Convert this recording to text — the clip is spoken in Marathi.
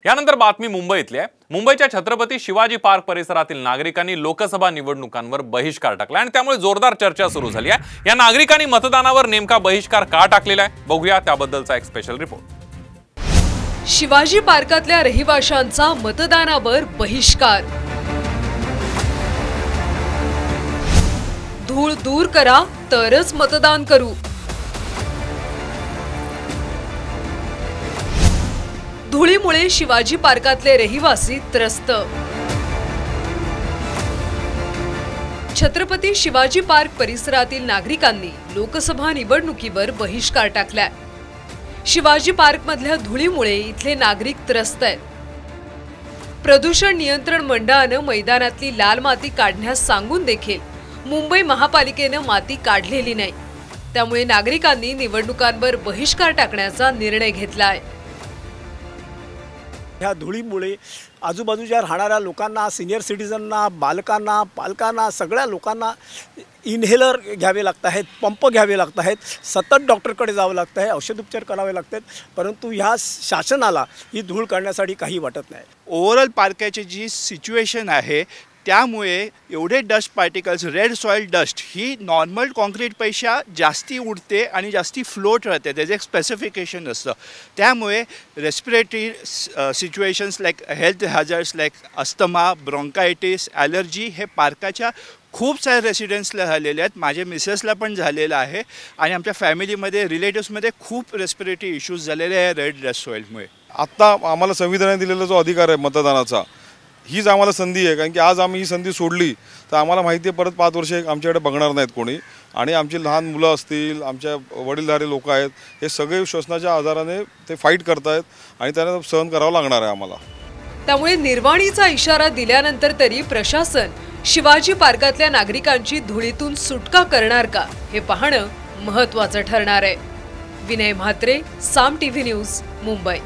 यानंतर बातमी मुंबईतली आहे। मुंबईच्या छत्रपती शिवाजी पार्क परिसरातील नागरिकांनी लोकसभा निवडणुकांवर बहिष्कार टाकला आणि त्यामुळे जोरदार चर्चा सुरू झाली आहे। या नागरिकांनी मतदानावर नेमका बहिष्कार का टाकलेला आहे बघूया त्याबद्दलचा एक स्पेशल रिपोर्ट। शिवाजी पार्कातल्या रहिवाशांचा मतदानावर बहिष्कार। धूळ दूर करा तरच मतदान करू। धुळीमुळे शिवाजी पार्कातले रहिवासी त्रस्त। छत्रपती शिवाजी पार्क परिसरातील नागरिकांनी लोकसभा निवडणुकीवर बहिष्कार टाकलाय। शिवाजी पार्क मधल्या धुळीमुळे इथले नागरिक त्रस्त आहेत। प्रदूषण नियंत्रण मंडळाने मैदानातली लाल माती काढण्यास सांगून देखील मुंबई महापालिकेने माती काढलेली नाही। त्यामुळे नागरिकांनी निवडणुकांवर बहिष्कार टाकण्याचा निर्णय घेतलाय। ह्या धुळीमुळे आजूबाजूच्या राहणाऱ्या लोकांना, सिनियर सिटीजनना, बालकांना, पालकांना, सगळ्या लोकांना इन्हेलर घ्यावे लागत आहेत, पंप घ्यावे लागत आहेत, सतत डॉक्टरकडे जावं लागतं आहे, औषधोपचार करावे लागतात। परंतु ह्या शासनाला ही धूळ काढण्यासाठी काही वाटत नाही। ओव्हरऑल पार्काची जी सिच्युएशन आहे त्यामुळे एवढे dust particles, red soil dust ही नॉर्मल कॉन्क्रीटपेक्षा जास्ती उडते आणि जास्ती फ्लोट राहते। त्याचं एक स्पेसिफिकेशन असतं। त्यामुळे respiratory situations like health hazards like asthma, bronchitis, allergy हे पार्काच्या खूप सारे रेसिडेंट्सला झालेले आहेत। माझ्या मिसेसला पण झालेलं आहे आणि आमच्या फॅमिलीमध्ये, रिलेटिव्समध्ये खूप रेस्पिरेटरी इश्यूज झालेले आहे रेड डस्ट सॉइलमुळे। आत्ता आम्हाला संविधानाने दिलेला जो अधिकार आहे मतदानाचा, हीच आम्हाला संधी आहे। कारण की आज आम्ही ही संधी सोडली तर आम्हाला माहिती आहे परत 5 वर्ष आमच्याकडे बघणार नाहीत कोणी, आणि आमची लहान मुलं असतील, आमच्या वडीलधारी लोक आहेत, हे सगळे श्वसनाच्या आजाराने ते फाईट करतायत आणि त्यांना सहन करावं लागणार आहे आम्हाला। त्यामुळे निर्वाणीचा इशारा दिल्यानंतर तरी प्रशासन शिवाजी पार्कातल्या नागरिकांची धुळीतून सुटका करणार का हे पाहणं महत्त्वाचं ठरणार आहे। विनय म्हात्रे, साम टीव्ही न्यूज, मुंबई।